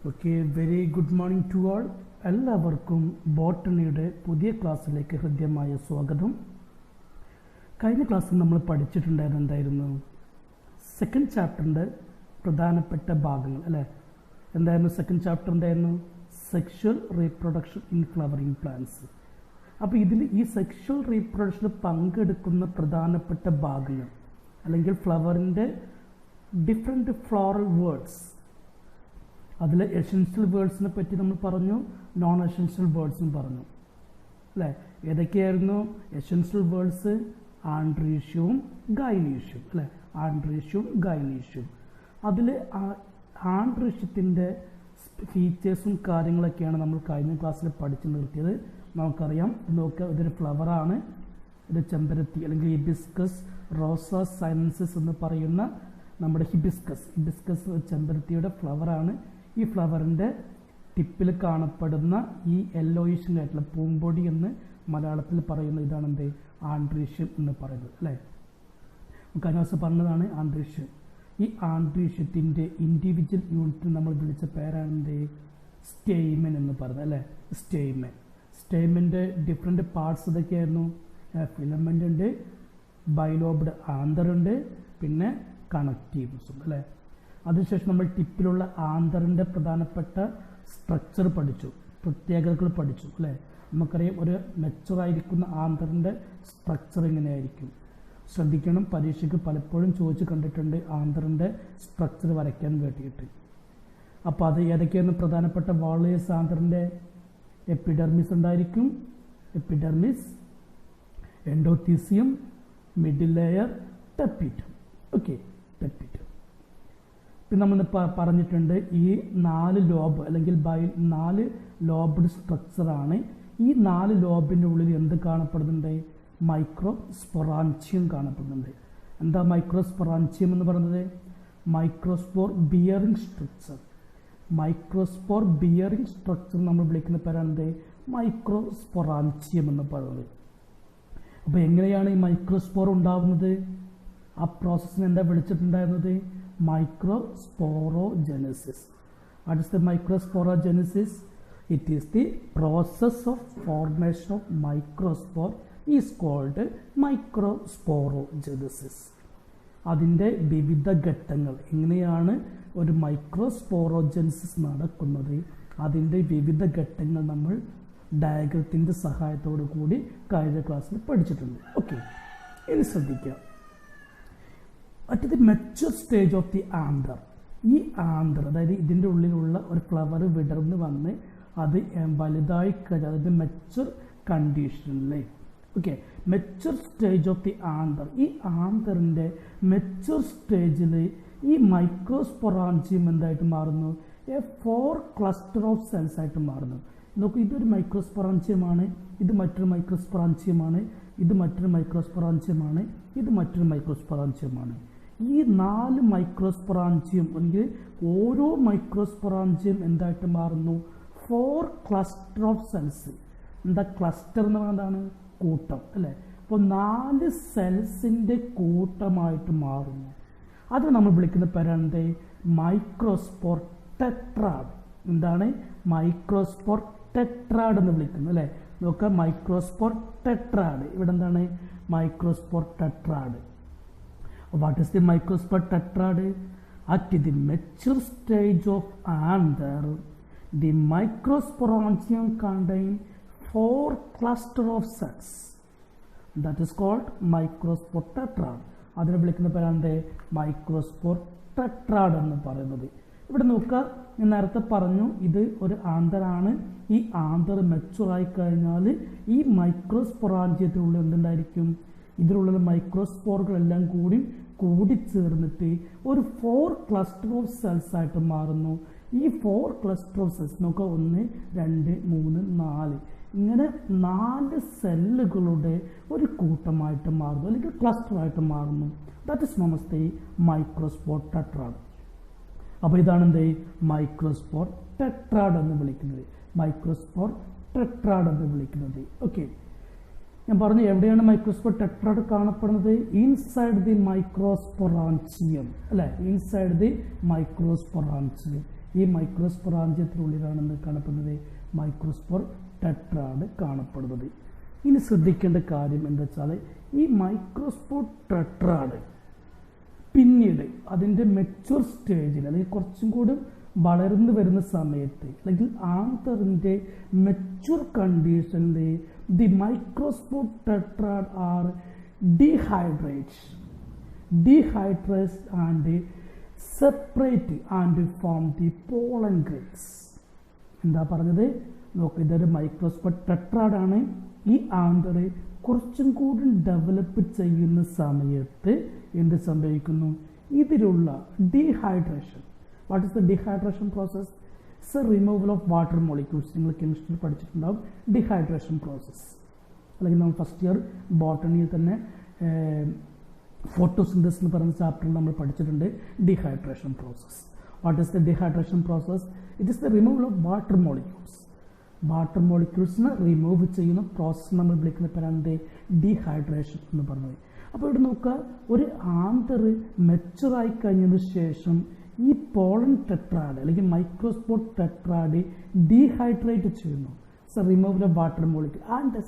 Okay, very good morning to all. എല്ലാവർക്കും ബോട്ടണിയുടെ പുതിയ ക്ലാസ്സിലേക്ക് ഹൃദ്യമായ സ്വാഗതം. കഴിഞ്ഞ ക്ലാസ്സിൽ നമ്മൾ പഠിച്ചിട്ടുണ്ടായിരുന്നത് എന്തായിരുന്നു? സെക്കൻഡ് ചാപ്റ്ററിൻ്റെ പ്രധാനപ്പെട്ട ഭാഗങ്ങൾ അല്ലേ? എന്തായിരുന്നു സെക്കൻഡ് ചാപ്റ്റർ? എന്തായിരുന്നു? Sexual reproduction in flowering plants. അപ്പോൾ ഇതിൽ ഈ സെക്ഷൽ റീപ്രൊഡക്ഷനിൽ പങ്കെടുക്കുന്ന പ്രധാനപ്പെട്ട ഭാഗങ്ങൾ അല്ലെങ്കിൽ ഫ്ലവറിൻ്റെ ഡിഫറെൻറ്റ് ഫ്ലോറൽ വേർഡ്സ്, അതിൽ എസെൻഷ്യൽ വേർഡ്സിനെ പറ്റി നമ്മൾ പറഞ്ഞു, നോൺ എസെൻഷ്യൽ വേർഡ്സും പറഞ്ഞു അല്ലേ? ഏതൊക്കെയായിരുന്നു എസെൻഷ്യൽ വേർഡ്സ്? ആൻഡ്രീഷ്യവും ഗൈനീഷ്യവും അല്ലേ? ആൻഡ്രീഷ്യവും ഗൈനീഷ്യവും. അതിൽ ആൻഡ്രീഷ്യത്തിൻ്റെ ഫീച്ചേഴ്സും കാര്യങ്ങളൊക്കെയാണ് നമ്മൾ കഴിഞ്ഞ ക്ലാസ്സിൽ പഠിച്ചു നിർത്തിയത്. നമുക്കറിയാം, നോക്കുക, ഇതൊരു ഫ്ലവറാണ്. ഇത് ചെമ്പരത്തി അല്ലെങ്കിൽ ഹിബിസ്കസ് റോസ സൈനൻസിസ് എന്ന് പറയുന്ന നമ്മുടെ ഹിബിസ്കസ് ചെമ്പരത്തിയുടെ ഫ്ലവറാണ്. ഈ ഫ്ലവറിൻ്റെ ടിപ്പിൽ കാണപ്പെടുന്ന ഈ യെല്ലോയിഷ് ആയിട്ടുള്ള പൂമ്പൊടി എന്ന് മലയാളത്തിൽ പറയുന്ന ഇതാണ് എന്ത്? ആൻഡ്രീഷ്യം എന്ന് പറയുന്നത് അല്ലേ? കഴിഞ്ഞ ദിവസം പറഞ്ഞതാണ് ആൻഡ്രീഷ്യം. ഈ ആൻഡ്രീഷ്യത്തിൻ്റെ ഇൻഡിവിജ്വൽ യൂണിറ്റ് നമ്മൾ വിളിച്ച പേരാണ് എന്ത്? സ്റ്റെയ്മൻ എന്ന് പറയുന്നത് അല്ലേ? സ്റ്റെയ്മൻ്റെ ഡിഫറെൻറ്റ് പാർട്സ് ഇതൊക്കെയായിരുന്നു. ഫിലമെൻ്റ് ഉണ്ട്, ബൈലോബ്ഡ് ആന്തറുണ്ട്, പിന്നെ കണക്റ്റീവ്സും അല്ലേ? അതിനുശേഷം നമ്മൾ ടിപ്പിലുള്ള ആന്തറിൻ്റെ പ്രധാനപ്പെട്ട സ്ട്രക്ചർ പഠിച്ചു, പ്രത്യേകതകൾ പഠിച്ചു അല്ലേ? നമുക്കറിയാം, ഒരു മെച്ചുറായിരിക്കുന്ന ആന്തറിൻ്റെ സ്ട്രക്ചർ എങ്ങനെയായിരിക്കും. ശ്രദ്ധിക്കണം, പരീക്ഷയ്ക്ക് പലപ്പോഴും ചോദിച്ച് കണ്ടിട്ടുണ്ട് ആന്തറിൻ്റെ സ്ട്രക്ചർ വരയ്ക്കാൻ വേണ്ടിയിട്ട്. അപ്പോൾ അത് ഏതൊക്കെയാണ് പ്രധാനപ്പെട്ട വാളേഴ്സ്? ആന്തറിൻ്റെ എപ്പിഡെർമിസ് ഉണ്ടായിരിക്കും, epidermis, endothecium, middle layer, tapetum. Okay, tapetum. പിന്നെ നമ്മൾ പറഞ്ഞിട്ടുണ്ട് ഈ 4 ലോബ് അല്ലെങ്കിൽ 4 ലോബ്ഡ് സ്ട്രക്ചറാണ്. ഈ 4 ലോബിൻ്റെ ഉള്ളിൽ എന്ത് കാണപ്പെടുന്നുണ്ട്? മൈക്രോ സ്പൊറാഞ്ചിയം കാണപ്പെടുന്നുണ്ട്. എന്താ മൈക്രോ സ്പൊറാഞ്ചിയം എന്ന് പറയുന്നത്? Microspore bearing structure. Microspore bearing structure നമ്മൾ വിളിക്കുന്ന പേരാണ് മൈക്രോ സ്പൊറാഞ്ചിയം എന്ന് പറയുന്നത്. അപ്പോൾ എങ്ങനെയാണ് ഈ മൈക്രോസ്പോർ ഉണ്ടാവുന്നത്? ആ പ്രോസസ്സിന് എന്താ വിളിച്ചിട്ടുണ്ടായിരുന്നത്? Microsporogenesis. What is the microsporogenesis? It is the process of formation of microspore is called microsporogenesis. അതിൻ്റെ വിവിധ ഘട്ടങ്ങൾ, എങ്ങനെയാണ് ഒരു മൈക്രോസ്പോറോജെനസിസ് നടക്കുന്നത്, അതിൻ്റെ വിവിധ ഘട്ടങ്ങൾ നമ്മൾ ഡയഗ്രത്തിൻ്റെ സഹായത്തോടു കൂടി കഴിഞ്ഞ ക്ലാസ്സിൽ പഠിച്ചിട്ടുണ്ട്. ഓക്കെ, ഇനി ശ്രദ്ധിക്കാം. At the mature stage of the anther, ഈ ആന്തർ അതായത് ഇതിൻ്റെ ഉള്ളിലുള്ള ഒരു ഫ്ലവർ വിടർന്ന് വന്ന് അത് വലുതായി കഴിഞ്ഞാൽ അതിൻ്റെ മെച്യൂർ കണ്ടീഷനിൽ, okay, mature stage of the anther, ഈ ആന്തറിൻ്റെ മെച്യൂർ സ്റ്റേജിൽ ഈ മൈക്രോസ്പൊറാഞ്ചിയം എന്തായിട്ട് മാറുന്നു? 4 ക്ലസ്റ്റർ ഓഫ് സെൽസ് ആയിട്ട് മാറുന്നു. നോക്കൂ, ഇതൊരു മൈക്രോസ്പൊറാഞ്ചിയമാണ്, ഇത് മറ്റൊരു മൈക്രോസ്പൊറാഞ്ചിയമാണ്, ഇത് മറ്റൊരു മൈക്രോസ്പൊറാഞ്ചിയമാണ്, ഇത് മറ്റൊരു മൈക്രോസ്പൊറാഞ്ചിയമാണ്. ഈ 4 മൈക്രോസ്പൊറാഞ്ചിയം അല്ലെങ്കിൽ ഓരോ മൈക്രോസ്പൊറാഞ്ചിയം എന്തായിട്ട് മാറുന്നു? 4 ക്ലസ്റ്റർ ഓഫ് സെൽസ്. എന്താ ക്ലസ്റ്റർ എന്ന് പറയുന്നതാണ്? കൂട്ടം അല്ലേ? അപ്പോൾ 4 സെൽസിൻ്റെ കൂട്ടമായിട്ട് മാറുന്നു. അത് നമ്മൾ വിളിക്കുന്ന പേരാണ് മൈക്രോസ്പോർ ടെട്രാഡ്. എന്താണ്? മൈക്രോസ്പോർ ടെട്രാഡ് എന്ന് വിളിക്കുന്നത് അല്ലേ? നോക്കുക, മൈക്രോസ്പോർ ടെട്രാഡ്. ഇവിടെ എന്താണ്? Microspore tetrad. What is the microspore tetrad? At the mature stage of anther, the microsporangium contain 4 cluster of cells. That is called microspore tetrad. അതിനെ വിളിക്കുന്ന പേരാണ് മൈക്രോസ്പോർ ടെട്രാഡ് എന്ന് പറയുന്നത്. ഇവിടെ നോക്കുക, ഞാൻ നേരത്തെ പറഞ്ഞു ഇത് ഒരു ആന്തറാണ്. ഈ ആന്തർ മെച്ചുറായി കഴിഞ്ഞാൽ ഈ മൈക്രോസ്പൊറാഞ്ചിയത്തിനുള്ളിൽ എന്തുണ്ടായിരിക്കും? ഇതിലുള്ള മൈക്രോസ്പോറുകളെല്ലാം കൂടിച്ചേർന്നിട്ട് ഒരു 4 ക്ലസ്റ്റർ ഓഫ് സെൽസ് ആയിട്ട് മാറുന്നു. ഈ 4 ക്ലസ്റ്റർ ഓഫ് സെൽസ് നോക്കുക, 1, 2, 3, 4 ഇങ്ങനെ 4 സെല്ലുകളുടെ ഒരു കൂട്ടമായിട്ട് മാറുന്നു അല്ലെങ്കിൽ ക്ലസ്റ്ററായിട്ട് മാറുന്നു. That is known as the microspore tetrad. അപ്പോൾ ഇതാണ് എന്ത്? മൈക്രോസ്പോർ ടെട്രാഡ് എന്ന് വിളിക്കുന്നത്. മൈക്രോസ്പോർ ടെട്രാഡ് എന്ന് വിളിക്കുന്നത്. ഓക്കെ, ഞാൻ പറഞ്ഞു എവിടെയാണ് മൈക്രോസ്പോർ ടെട്രാഡ് കാണപ്പെടുന്നത്? ഇൻസൈഡ് ദി മൈക്രോസ്പൊറാഞ്ചിയം അല്ലേ? Inside the microsporangium. ഈ മൈക്രോസ്പൊറാഞ്ചിയത്തിനുള്ളിലാണ് എന്ത് കാണപ്പെടുന്നത്? മൈക്രോസ്പോർ ടെട്രാഡ് കാണപ്പെടുന്നത്. ഇനി ശ്രദ്ധിക്കേണ്ട കാര്യം എന്താ വെച്ചാൽ ഈ മൈക്രോസ്പോർ ടെട്രാഡ് പിന്നീട് അതിൻ്റെ മെച്യൂർ സ്റ്റേജിൽ അല്ലെങ്കിൽ കുറച്ചും കൂടി വളർന്നു വരുന്ന സമയത്ത് അല്ലെങ്കിൽ ആന്തറിൻ്റെ മെച്യൂർ കണ്ടീഷനിൽ the microspore tetrad are dehydrates and separate and form the pollen grains. എന്താ പറഞ്ഞത്? നോക്ക്, ഇതൊരു മൈക്രോസ്പോർ ടെട്രാഡാണ്. ഈ ആന്തർ കുറച്ചും കൂടി ഡെവലപ്പ് ചെയ്യുന്ന സമയത്ത് എന്ത് സംഭവിക്കുന്നു? ഇതിലുള്ള dehydration. What is the dehydration process? It's A removal of water molecules. നിങ്ങൾ കെമിസ്ട്രിയിൽ പഠിച്ചിട്ടുണ്ടാവും ഡീഹൈഡ്രേഷൻ പ്രോസസ്. അല്ലെങ്കിൽ നമ്മൾ ഫസ്റ്റ് ഇയർ ബോട്ടണിയിൽ തന്നെ ഫോട്ടോസിന്തസിസ് എന്ന് പറയുന്ന ചാപ്റ്ററിൽ നമ്മൾ പഠിച്ചിട്ടുണ്ട് dehydration process. What is the dehydration process? It is the removal of water molecules. Water മോളിക്യൂൾസിനെ റിമൂവ് ചെയ്യുന്ന പ്രോസസ്സ് നമ്മൾ വിളിക്കുന്ന പേരാണ് ഡീഹൈഡ്രേഷൻ എന്ന് പറഞ്ഞത്. അപ്പോൾ ഇവിടെ നോക്കുക, ഒരു ആന്തർ മെച്ചുറായി കഴിഞ്ഞതിന് ശേഷം ഈ പോളൻ ടെട്രാഡ് അല്ലെങ്കിൽ മൈക്രോസ്പോർ ടെട്രാഡ് ഡീഹൈഡ്രേറ്റ് ചെയ്യുന്നു. So removal of water molecule and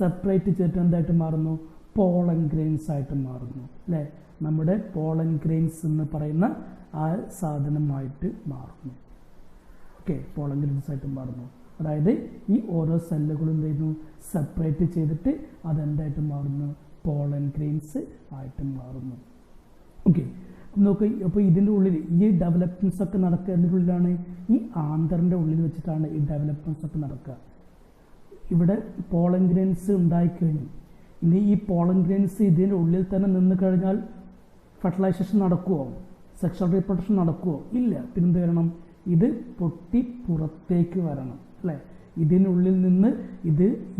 separate ചെയ്തിട്ട് എന്തായിട്ട് മാറുന്നു? പോളൻ ഗ്രെയിൻസ് ആയിട്ട് മാറുന്നു. അല്ലേ? നമ്മുടെ പോളൻ ഗ്രെയിൻസ് എന്ന് പറയുന്ന ആ സാധനമായിട്ട് മാറുന്നു. ഓക്കെ, പോളൻ ഗ്രെയിൻസ് ആയിട്ട് മാറുന്നു. അതായത് ഈ ഓരോ സെല്ലുകളും എന്ത് ചെയ്യുന്നു? സെപ്പറേറ്റ് ചെയ്തിട്ട് അതെന്തായിട്ട് മാറുന്നു? പോളൻ ഗ്രെയിൻസ് ആയിട്ട് മാറുന്നു. ഓക്കെ, നോക്ക്, അപ്പോൾ ഇതിൻ്റെ ഉള്ളിൽ ഈ ഡെവലപ്മെൻറ്റ്സ് ഒക്കെ നടക്കുക എന്നതിൻ്റെ ഉള്ളിലാണ്, ഈ ആന്തറിൻ്റെ ഉള്ളിൽ വെച്ചിട്ടാണ് ഈ ഡെവലപ്മെൻറ്റ്സ് ഒക്കെ നടക്കുക. ഇവിടെ പോളൻ ഗ്രെയിൻസ് ഉണ്ടായിക്കഴിഞ്ഞു. ഇനി ഈ പോളൻ ഗ്രെയിൻസ് ഇതിൻ്റെ ഉള്ളിൽ തന്നെ നിന്ന് കഴിഞ്ഞാൽ ഫെർട്ടിലൈസേഷൻ നടക്കുമോ? സെക്ഷൽ റീപ്രൊഡക്ഷൻ നടക്കുമോ? ഇല്ല. പിന്നെന്ത് വരണം? ഇത് പൊട്ടി പുറത്തേക്ക് വരണം. അല്ലേ? ഇതിനുള്ളിൽ നിന്ന്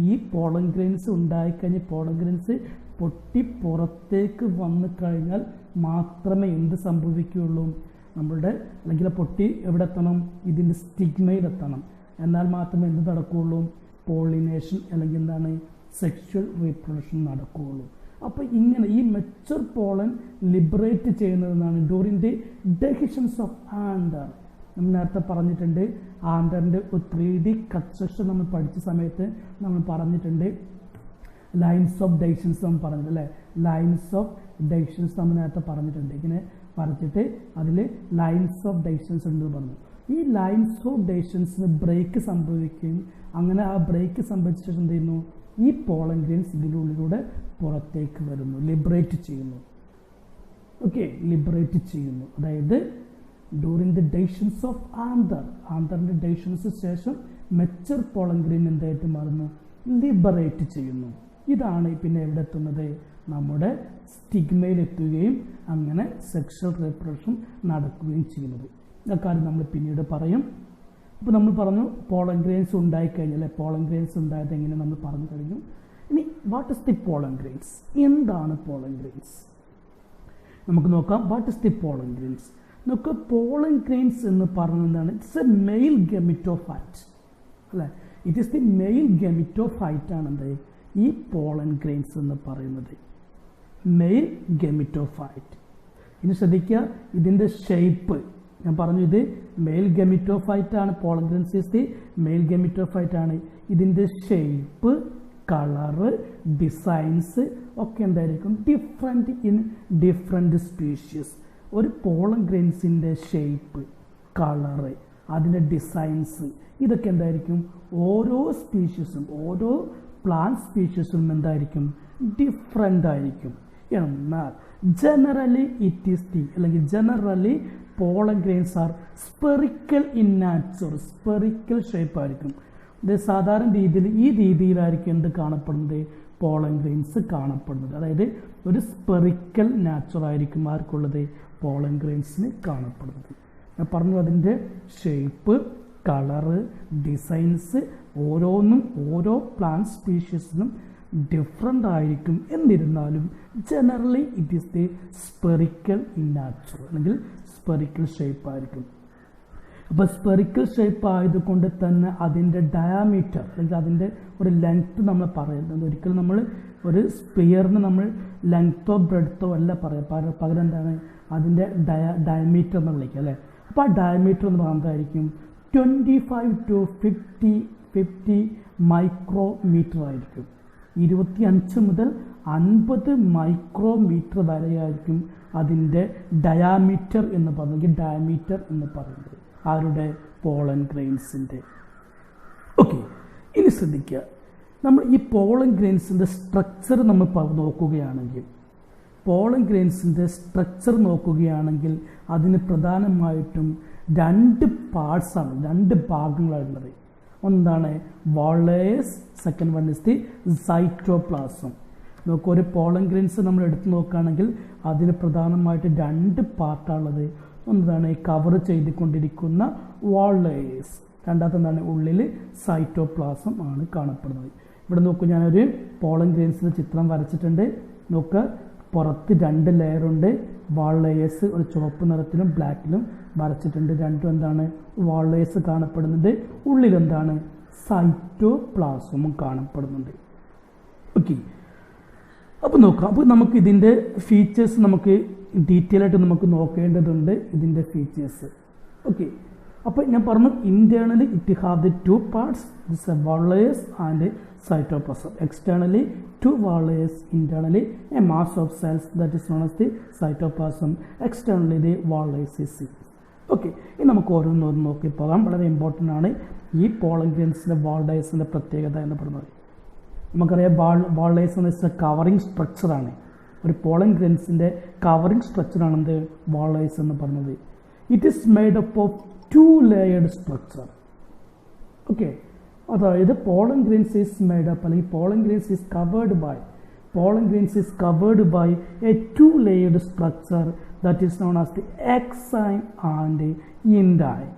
ഈ പോളൻ ഗ്രെയിൻസ് ഉണ്ടായിക്കഴിഞ്ഞ് പോളൻ ഗ്രെയിൻസ് പൊട്ടി പുറത്തേക്ക് വന്നു കഴിഞ്ഞാൽ മാത്രമേ എന്ത് സംഭവിക്കുകയുള്ളൂ? നമ്മളുടെ അല്ലെങ്കിൽ പൊട്ടി എവിടെ എത്തണം? ഇതിൻ്റെ സ്റ്റിഗ്മയിലെത്തണം. എന്നാൽ മാത്രമേ എന്ത് നടക്കുകയുള്ളൂ? പോളിനേഷൻ അല്ലെങ്കിൽ എന്താണ്? സെക്ഷൽ റീപ്രൊഡക്ഷൻ നടക്കുകയുള്ളൂ. അപ്പോൾ ഇങ്ങനെ ഈ മെച്ചർ പോളൻ ലിബറേറ്റ് ചെയ്യുന്നതെന്നാണ് during the dehiscence of anther. നമ്മൾ നേരത്തെ പറഞ്ഞിട്ടുണ്ട് ആന്തറിൻ്റെ ഒരു 3D കൺസ്ട്രക്ഷൻ നമ്മൾ പഠിച്ച സമയത്ത് നമ്മൾ പറഞ്ഞിട്ടുണ്ട് ലൈൻസ് ഓഫ് ഡെഹിഷൻസ് നമ്മൾ പറഞ്ഞിട്ടുണ്ട്. അല്ലേ? ലൈൻസ് ഓഫ് ഡെഹിഷൻസ് നമ്മൾ നേരത്തെ പറഞ്ഞിട്ടുണ്ട്. ഇങ്ങനെ പറഞ്ഞിട്ട് അതിൽ ലൈൻസ് ഓഫ് ഡെഹിഷൻസ് ഉണ്ടെന്ന് പറഞ്ഞു. ഈ ലൈൻസ് ഓഫ് ഡെഹിഷൻസിന് ബ്രേക്ക് സംഭവിക്കുകയും അങ്ങനെ ആ ബ്രേക്ക് സംഭവിച്ച ശേഷം എന്ത് ചെയ്യുന്നു? ഈ പോളൻ ഗ്രെയിൻസ് ഇതിൻ്റെ ഉള്ളിലൂടെ പുറത്തേക്ക് വരുന്നു, ലിബറേറ്റ് ചെയ്യുന്നു. ഓക്കെ, ലിബറേറ്റ് ചെയ്യുന്നു. അതായത് ഡ്യൂറിങ് ദി ഡെഹിഷൻസ് ഓഫ് ആന്തറിൻ്റെ ഡെഹിഷൻസ് ശേഷം മെച്ചർ പോളൻ ഗ്രെയിൻ എന്തായിട്ട് മാറുന്നു? ലിബറേറ്റ് ചെയ്യുന്നു. ഇതാണ് പിന്നെ എവിടെ എത്തുന്നത്? നമ്മുടെ സ്റ്റിഗ്മയിലെത്തുകയും അങ്ങനെ സെക്ഷൽ റീപ്രൊഡക്ഷൻ നടക്കുകയും ചെയ്യുന്നത്. ആ കാര്യം നമ്മൾ പിന്നീട് പറയും. അപ്പോൾ നമ്മൾ പറഞ്ഞു പോളൻ ഗ്രെയിൻസ് ഉണ്ടായിക്കഴിഞ്ഞാൽ പോളൻ ഗ്രെയിൻസ് ഉണ്ടായത് എങ്ങനെ നമ്മൾ പറഞ്ഞു കഴിഞ്ഞു. ഇനി what is the pollen grains? എന്താണ് പോളൻ ഗ്രെയിൻസ്? നമുക്ക് നോക്കാം. What is the pollen grains? നമുക്ക് പോളൻ ഗ്രെയിൻസ് എന്ന് പറയുന്നതാണ് ഇറ്റ്സ് എ മെയിൽ ഗെമിറ്റോഫൈറ്റ്. അല്ലേ? It is the male gametophyte ആണ് എന്ത് ഈ പോളൻ ഗ്രെയിൻസ് എന്ന് പറയുന്നത്. മെയിൽ ഗെമിറ്റോഫൈറ്റ്. ഇനി ശ്രദ്ധിക്കുക, ഇതിൻ്റെ ഷേപ്പ് ഞാൻ പറഞ്ഞു, ഇത് മെയിൽ ഗെമിറ്റോഫൈറ്റ് ആണ്. Pollen grains is the male gametophyte ആണ്. ഇതിൻ്റെ ഷേപ്പ്, കളറ്, ഡിസൈൻസ് ഒക്കെ എന്തായിരിക്കും? Different in different species. ഒരു പോളൻ ഗ്രെയിൻസിൻ്റെ ഷേപ്പ്, കളറ്, അതിൻ്റെ ഡിസൈൻസ് ഇതൊക്കെ എന്തായിരിക്കും? ഓരോ സ്പീഷീസും ഓരോ പ്ലാന്റ് സ്പീഷീസും എന്തായിരിക്കും? ഡിഫറെൻ്റ് ആയിരിക്കും. എന്നാൽ generally pollen grains R spherical in nature. Spherical shape ആയിരിക്കും. ഇത് സാധാരണ രീതിയിൽ ഈ രീതിയിലായിരിക്കും എന്ത് കാണപ്പെടുന്നത്? പോളൻ ഗ്രെയിൻസ് കാണപ്പെടുന്നത്. അതായത് ഒരു സ്പെറിക്കൽ നാച്ചർ ആയിരിക്കും ആർക്കുള്ളത്? പോളൻ ഗ്രെയിൻസിന് കാണപ്പെടുന്നത്. ഞാൻ പറഞ്ഞു അതിൻ്റെ ഷേപ്പ്, കളറ്, ഡിസൈൻസ് ഓരോന്നും ഓരോ പ്ലാന്റ് സ്പീഷീസിനും ഡിഫറെൻ്റ് ആയിരിക്കും. എന്നിരുന്നാലും generally it is the spherical in nature അല്ലെങ്കിൽ സ്പെറിക്കൽ ഷേപ്പ് ആയിരിക്കും. അപ്പോൾ സ്പെറിക്കൽ ഷേപ്പ് ആയതുകൊണ്ട് തന്നെ അതിൻ്റെ ഡയാമീറ്റർ അല്ലെങ്കിൽ അതിൻ്റെ ഒരു ലെങ്ത്ത് നമ്മൾ പറയുന്നത് ഒരിക്കലും നമ്മൾ ഒരു സ്പിയറിന് നമ്മൾ ലെങ്ത്തോ ബ്രെഡ്ത്തോ അല്ല പറയുക. പകരം എന്താണ് അതിൻ്റെ ഡയമീറ്റർ എന്ന് വിളിക്കുക. അല്ലേ? അപ്പോൾ ആ ഡയമീറ്റർ എന്ന് പറയുന്നതായിരിക്കും 25 to 50 മൈക്രോമീറ്റർ ആയിരിക്കും. 25 മുതൽ 50 മൈക്രോമീറ്റർ വരെയായിരിക്കും അതിൻ്റെ ഡയാമീറ്റർ എന്ന് പറയുന്നത് ആരുടെ പോളൻ ഗ്രെയിൻസിൻ്റെ. ഓക്കെ, ഇനി ശ്രദ്ധിക്കുക, നമ്മൾ ഈ പോളൻ ഗ്രെയിൻസിൻ്റെ സ്ട്രക്ചർ നമ്മൾ നോക്കുകയാണെങ്കിൽ അതിന് പ്രധാനമായിട്ടും 2 പാർട്സാണ്, 2 ഭാഗങ്ങളാണുള്ളത്. ഒന്നാണ് wall layers, second one is the cytoplasm. നോക്കുക, ഒരു പോളൻ ഗ്രെയിൻസ് നമ്മൾ എടുത്തു നോക്കുകയാണെങ്കിൽ അതിന് പ്രധാനമായിട്ട് 2 പാർട്ടാണുള്ളത്. ഒന്നാണ് കവർ ചെയ്തുകൊണ്ടിരിക്കുന്ന വാൾ ലെയേഴ്സ്, രണ്ടാമത്തെ എന്താണ് ഉള്ളിൽ സൈറ്റോപ്ലാസം ആണ് കാണപ്പെടുന്നത്. ഇവിടെ നോക്കൂ, ഞാനൊരു പോളൻ ഗ്രെയിൻസിൻ്റെ ചിത്രം വരച്ചിട്ടുണ്ട്. നോക്കുക, പുറത്ത് 2 ലെയറുണ്ട്. വാൾ ലെയേഴ്സ് ഒരു ചുവപ്പ് നിറത്തിലും ബ്ലാക്കിലും വരച്ചിട്ടുണ്ട്. രണ്ടും എന്താണ് വാൾ ലെയേഴ്സ് കാണപ്പെടുന്നുണ്ട്. ഉള്ളിലെന്താണ് സൈറ്റോപ്ലാസവും കാണപ്പെടുന്നുണ്ട്. ഓക്കെ, അപ്പോൾ നോക്കാം. അപ്പോൾ നമുക്ക് ഇതിൻ്റെ ഫീച്ചേഴ്സ് നമുക്ക് ഡീറ്റെയിൽ ആയിട്ട് നമുക്ക് നോക്കേണ്ടതുണ്ട്, ഇതിൻ്റെ ഫീച്ചേഴ്സ്. ഓക്കെ, അപ്പോൾ ഞാൻ പറഞ്ഞു internally it have the 2 parts, this A wall layers and cytoplasm. Externally 2 wall layers, internally a mass of cells that is known as the cytoplasm. Externally the wall layers is seen. Okay, ഇനി നമുക്ക് ഓരോന്നോരോന്ന് നോക്കി പോകാം. വളരെ important ആണ് ഈ pollen ഗ്രെയിൻസിൻ്റെ വാൾ ലെയേഴ്സിൻ്റെ പ്രത്യേകത എന്ന് പറയുന്നത്. നമുക്കറിയാം വാൾ ലെയേഴ്സ് എന്ന് വെച്ചാൽ കവറിങ് സ്ട്രക്ചറാണ്. ഒരു പോളൻ ഗ്രെയിൻസിൻ്റെ കവറിങ് സ്ട്രക്ചറാണ് എന്ത് വാൾ ലെയേഴ്സ് എന്ന് പറയുന്നത്. It is made up of 2 layered structure. Okay, അതായത് pollen grains is made up, അല്ലെങ്കിൽ pollen grains is covered by a 2 layered structure that is known as the exine and intine.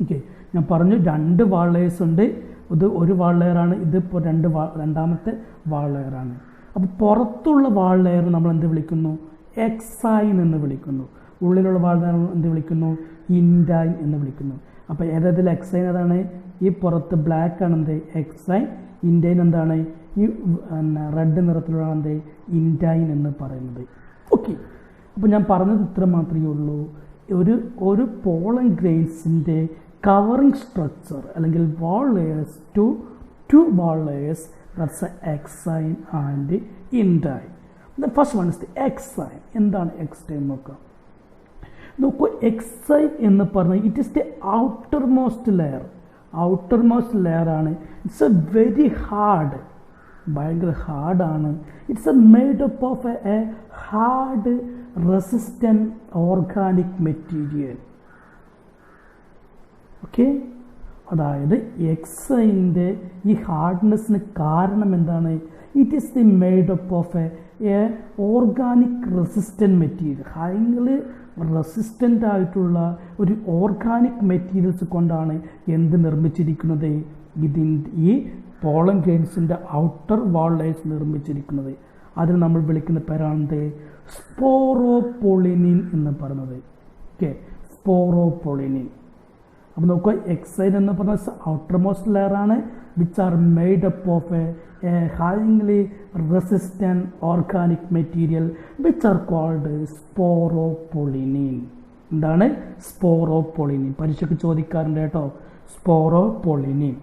Okay, ഞാൻ പറഞ്ഞു 2 wall layers ഉണ്ട്. ഇത് ഒരു വാൾ ലെയറാണ്, ഇതിപ്പോൾ രണ്ടാമത്തെ വാൾ ലെയറാണ്. അപ്പോൾ പുറത്തുള്ള വാൾ ലെയർ നമ്മൾ എന്ത് വിളിക്കുന്നു? എക്സൈൻ എന്ന് വിളിക്കുന്നു. ഉള്ളിലുള്ള വാൾ ലെയർ എന്ത് വിളിക്കുന്നു? ഇൻഡൈൻ എന്ന് വിളിക്കുന്നു. അപ്പോൾ ഏതായാലും എക്സൈൻ അതാണ്, ഈ പുറത്ത് ബ്ലാക്ക് ആണ് എന്ത് എക്സൈൻ, ഇൻഡൈൻ എന്താണ് ഈ റെഡ് നിറത്തിലുള്ള എന്ത് ഇൻഡൈൻ എന്ന് പറയുന്നത്. ഓക്കെ, അപ്പോൾ ഞാൻ പറഞ്ഞത് ഇത്ര മാത്രമേ ഉള്ളൂ. ഒരു പോളൻ ഗ്രെയിൻസിൻ്റെ കവറിങ് സ്ട്രക്ചർ അല്ലെങ്കിൽ wall layers, 2 wall layers, that's exine and intine. The first one is the exine. എന്താണ് എക്സൈൻ നോക്കാം. നോക്കൂ, എക്സൈൻ എന്ന് പറഞ്ഞാൽ it is the outermost layer ആണ്. ഇറ്റ്സ് എ വെരി ഹാർഡ്, ഭയങ്കര ഹാർഡാണ്. It's a made up of a hard resistant organic material. Okay, അതായത് എക്സൈൻ്റെ ഈ ഹാർഡ്നെസ്സിന് കാരണം എന്താണ്? It is the made up of a organic resistant material. Highly resistant ആയിട്ടുള്ള ഒരു ഓർഗാനിക് മെറ്റീരിയൽസ് കൊണ്ടാണ് എന്ത് നിർമ്മിച്ചിരിക്കുന്നത്? ഈ പോളൻ ഗ്രെയിൻസിൻ്റെ ഔട്ടർ വാൾ ലെയേഴ്സ് നിർമ്മിച്ചിരിക്കുന്നത്. അതിന് നമ്മൾ വിളിക്കുന്ന പേരാണ് സ്പോറോപൊളിനിൻ എന്ന് പറയുന്നത്. ഓക്കെ, സ്പോറോപൊളിനിൻ. അപ്പോൾ നോക്കുക, എക്സൈൻ എന്ന് പറഞ്ഞ ഔട്ടർമോസ്റ്റ് ലെയർ ആണ്, which are made up of A highly resistant organic material which are called sporopollenin. എന്താണ് സ്പോറോപൊളിനിൻ? പരീക്ഷയ്ക്ക് ചോദിക്കാറുണ്ട് കേട്ടോ, സ്പോറോപൊളിനിൻ.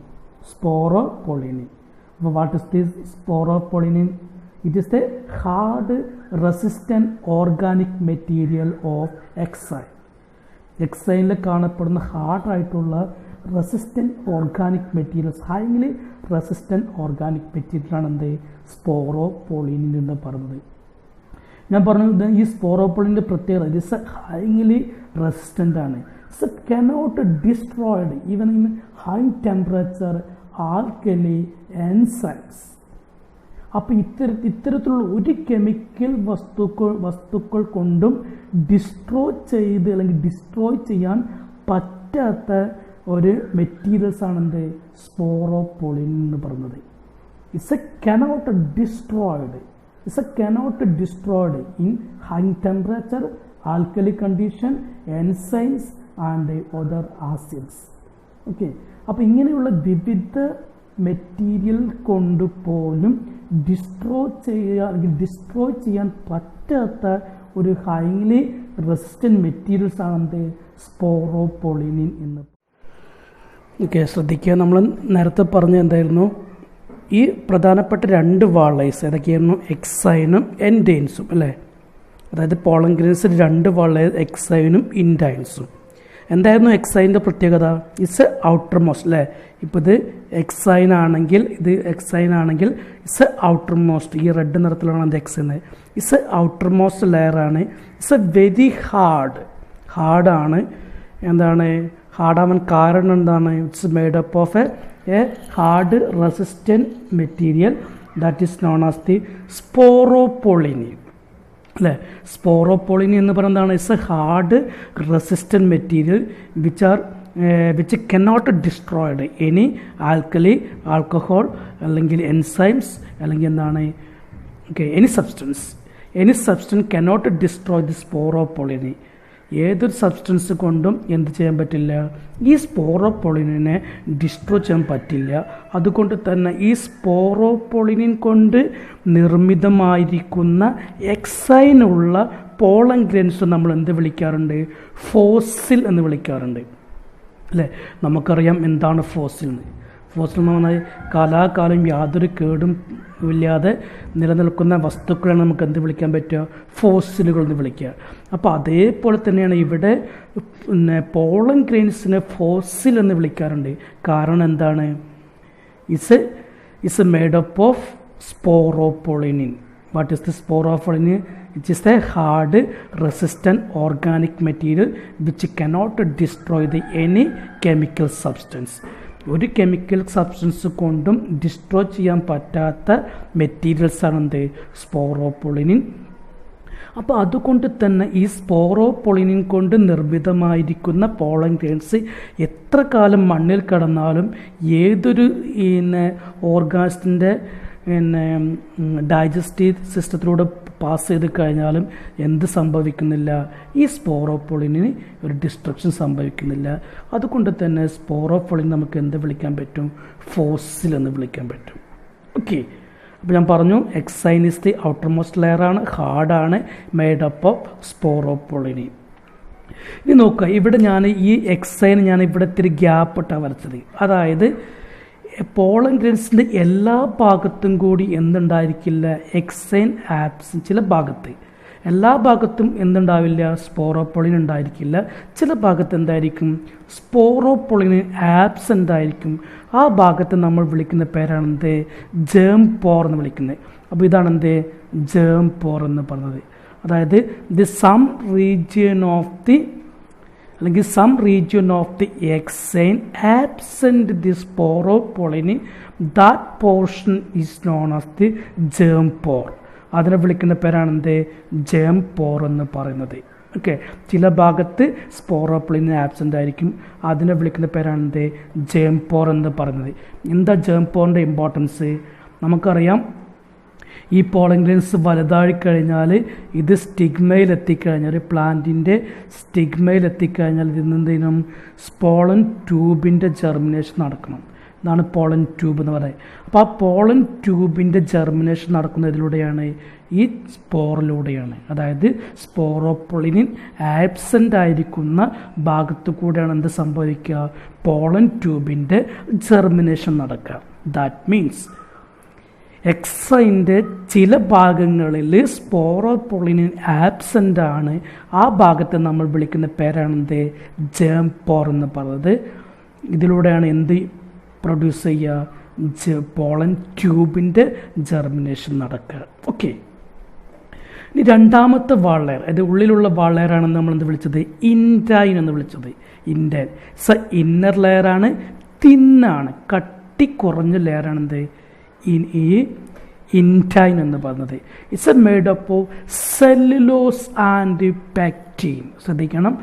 അപ്പോൾ what is this sporopollenin? It is the hard resistant organic material of exine. എക്സൈനിൽ കാണപ്പെടുന്ന ഹാർഡായിട്ടുള്ള resistant organic materials, highly resistant organic മെറ്റീരിയലാണ് എന്ത് സ്പോറോപൊളിനിൻ എന്ന് പറയുന്നത്. ഞാൻ പറഞ്ഞത് ഈ സ്പോറോപൊളിനിൻ്റെ പ്രത്യേകത ഇറ്റ് ഇസ് ഹൈലി റെസിസ്റ്റൻ്റ് ആണ്. It's cannot destroyed even in high temperature alkali enzymes. അപ്പോൾ ഇത്തരത്തിലുള്ള ഒരു കെമിക്കൽ വസ്തുക്കൾ കൊണ്ടും ഡിസ്ട്രോയ് ചെയ്യാൻ പറ്റാത്ത ഒരു മെറ്റീരിയൽസ് ആണ് എന്ത് സ്പോറോപൊളിനിൻ എന്ന് പറയുന്നത്. It's A cannot destroyed in high temperature, alkali condition, enzymes and other acids. Okay, അപ്പോൾ ഇങ്ങനെയുള്ള വിവിധ മെറ്റീരിയൽ കൊണ്ട് പോലും ഡിസ്ട്രോയ് ചെയ്യാൻ പറ്റാത്ത ഒരു ഹൈലി റെസിസ്റ്റൻറ്റ് മെറ്റീരിയൽസ് ആണ് എന്ത് സ്പോറോപൊളിനിൻ എന്ന്. ഓക്കെ, ശ്രദ്ധിക്കുക. നമ്മൾ നേരത്തെ പറഞ്ഞ എന്തായിരുന്നു, ഈ പ്രധാനപ്പെട്ട 2 വാളേഴ്സ് ഏതൊക്കെയായിരുന്നു? എക്സൈനും എൻഡൈൻസും അല്ലേ. അതായത് പോളൻ ഗ്രെയിൻസിൽ 2 വാളേഴ്സ് എക്സൈനും ഇൻഡൈൻസും. എന്തായിരുന്നു എക്സൈൻ്റെ പ്രത്യേകത? ഇറ്റ്സ് ഔട്ടർ മോസ്റ്റ് അല്ലേ. ഇപ്പോൾ ഇത് എക്സൈൻ ആണെങ്കിൽ ഇറ്റ്സ് ഔട്ടർ മോസ്റ്റ്. ഈ റെഡ് നിറത്തിലാണ് അത് എക്സൈൻ. ഇറ്റ്സ് ഔട്ടർ മോസ്റ്റ് ലെയറാണ്. ഇറ്റ്സ് വെരി ഹാർഡാണ്. എന്താണ് ഹാർഡാവാൻ കാരണം എന്താണ്? It's made up of a hard resistant material that is known as the sporopollenin അല്ലേ. സ്പോറോപൊളിനിൻ എന്ന് പറയുന്നത് എന്താണ്? It's a hard resistant material which cannot destroyed any alkali, alcohol അല്ലെങ്കിൽ എൻസൈംസ് അല്ലെങ്കിൽ എന്താണ് any substance cannot destroy the sporopollenin. ഏതൊരു substance കൊണ്ടും എന്ത് ചെയ്യാൻ പറ്റില്ല? ഈ സ്പോറോപൊളിനിനെ ഡിസ്ട്രോയ് ചെയ്യാൻ പറ്റില്ല. അതുകൊണ്ട് തന്നെ ഈ സ്പോറോപൊളിനിൻ കൊണ്ട് നിർമ്മിതമായിരിക്കുന്ന എക്സൈനുള്ള പോളൻ ഗ്രെയിൻസ് നമ്മൾ എന്ത് വിളിക്കാറുണ്ട്? ഫോസിൽ എന്ന് വിളിക്കാറുണ്ട് അല്ലേ. നമുക്കറിയാം എന്താണ് ഫോസിൽ എന്ന്. ഫോസിൽ എന്ന് പറഞ്ഞാൽ കാലാകാലം യാതൊരു കേടും ഇല്ലാതെ നിലനിൽക്കുന്ന വസ്തുക്കളാണ് നമുക്ക് എന്ത് വിളിക്കാൻ പറ്റുക? ഫോസിലുകൾ എന്ന് വിളിക്കുക. അപ്പോൾ അതേപോലെ തന്നെയാണ് ഇവിടെ പോളൻ ഗ്രെയിൻസിനെ ഫോസിൽ എന്ന് വിളിക്കാറുണ്ട്. കാരണം എന്താണ്? It's made up of sporopollenin. What is the sporopollenin? It is a hard resistant organic material which cannot destroy any chemical substance. ഒരു കെമിക്കൽ സബ്സ്റ്റൻസ് കൊണ്ടും ഡിസ്ട്രോയ് ചെയ്യാൻ പറ്റാത്ത മെറ്റീരിയൽസാണ് എന്ത്? സ്പോറോപൊളിനിൻ. അപ്പോൾ അതുകൊണ്ട് തന്നെ ഈ സ്പോറോപൊളിനിൻ കൊണ്ട് നിർമ്മിതമായിരിക്കുന്ന പോളൻ ഗ്രെയിൻസ് എത്ര കാലം മണ്ണിൽ കിടന്നാലും ഏതൊരു ഓർഗാനിസത്തിൻ്റെ ഡൈജസ്റ്റീവ് സിസ്റ്റത്തിലൂടെ പാസ് ചെയ്ത് കഴിഞ്ഞാലും എന്ത് സംഭവിക്കുന്നില്ല? ഈ സ്പോറോപൊളിനിന് ഒരു ഡിസ്ട്രക്ഷൻ സംഭവിക്കുന്നില്ല. അതുകൊണ്ട് തന്നെ സ്പോറോപൊളിൻ നമുക്ക് എന്ത് വിളിക്കാൻ പറ്റും? ഫോസിൽ എന്ന് വിളിക്കാൻ പറ്റും. ഓക്കെ, അപ്പോൾ ഞാൻ പറഞ്ഞു exine is the outermost ലെയറാണ്, ഹാർഡാണ്, മെയ്ഡ് അപ്പ് ഓഫ് സ്പോറോപൊളിനിൻ. ഇനി നോക്കുക, ഇവിടെ ഞാൻ ഈ എക്സൈൻ ഞാൻ ഇവിടെ ഇത്തിരി ഗ്യാപ്പ് ഇട്ടാണ് വരച്ചത്. അതായത് പോളൻ ഗ്രെയിൻസിൻ്റെ എല്ലാ ഭാഗത്തും കൂടി എന്തുണ്ടായിരിക്കില്ല? എക്സൈൻ ആബ്സെൻറ്റ്. ചില ഭാഗത്ത്, എല്ലാ ഭാഗത്തും എന്തുണ്ടാവില്ല? സ്പോറോപൊളിൻ ഉണ്ടായിരിക്കില്ല. ചില ഭാഗത്ത് എന്തായിരിക്കും? സ്പോറോപൊളിൻ ആബ്സെൻ്റ് ആയിരിക്കും. ആ ഭാഗത്ത് നമ്മൾ വിളിക്കുന്ന പേരാണെന്ത്? ജേം പോർ എന്ന് വിളിക്കുന്നത്. അപ്പോൾ ഇതാണ് എന്ത്? ജേം പോർ എന്ന് പറഞ്ഞത്. അതായത് some region of the exine absent the sporopollenin, that portion is known as the germ pore. അതിനെ വിളിക്കുന്ന പേരാണെന്ത്? ജേം പോർ എന്ന് പറയുന്നത്. ഓക്കെ, ചില ഭാഗത്ത് സ്പോറോപൊളിനിൻ ആബ്സെൻ്റ് ആയിരിക്കും. അതിനെ വിളിക്കുന്ന പേരാണെന്ത്? ജേം പോർ എന്ന് പറയുന്നത്. എന്താ ജേം പോറിൻ്റെ ഇമ്പോർട്ടൻസ്? നമുക്കറിയാം, ഈ പോളൻ ഗ്രെയിൻസ് വലുതായി കഴിഞ്ഞാൽ ഇത് സ്റ്റിഗ്മയിലെത്തിക്കഴിഞ്ഞാൽ, ഒരു പ്ലാന്റിൻ്റെ സ്റ്റിഗ്മയിലെത്തിക്കഴിഞ്ഞാൽ ഇതിൽ നിന്ന് എന്ത് ചെയ്യണം? പോളൻ ട്യൂബിൻ്റെ ജെർമിനേഷൻ നടക്കണം. ഇതാണ് പോളൻ ട്യൂബ് എന്ന് പറയുന്നത്. അപ്പോൾ ആ പോളൻ ട്യൂബിൻ്റെ ജെർമിനേഷൻ നടക്കുന്നതിലൂടെയാണ് ഈ സ്പോറിലൂടെയാണ്. അതായത് സ്പോറോപൊളിനിൻ ആബ്സെൻ്റ് ആയിരിക്കുന്ന ഭാഗത്തു കൂടെയാണ് എന്ത് സംഭവിക്കുക? പോളൻ ട്യൂബിൻ്റെ ജെർമിനേഷൻ നടക്കുക. ദാറ്റ് മീൻസ് എക്സൈൻ്റെ ചില ഭാഗങ്ങളിൽ സ്പോറോപൊളിനിൻ ആബ്സെൻ്റ് ആണ്. ആ ഭാഗത്ത് നമ്മൾ വിളിക്കുന്ന പേരാണെന്ത്? ജേം പോർ എന്ന് പറയുന്നത്. ഇതിലൂടെയാണ് എന്ത് പ്രൊഡ്യൂസ് ചെയ്യുക? പോളൻ ട്യൂബിൻ്റെ ജെർമിനേഷൻ നടക്കുക. ഓക്കെ, ഇനി രണ്ടാമത്തെ വാളെയർ, അത് ഉള്ളിലുള്ള വാളെയറാണ് നമ്മൾ എന്ത് വിളിച്ചത്? ഇൻഡൈൻ എന്ന് വിളിച്ചത്. ഇൻഡൈൻ ഇന്നർ ലെയറാണ്, തിന്നാണ്, കട്ടി കുറഞ്ഞ ലെയറാണ് എന്ത്? ഈ ഇൻഡൈൻ എന്ന് പറയുന്നത്. It's a made up of cellulose and pectin. ശ്രദ്ധിക്കണം,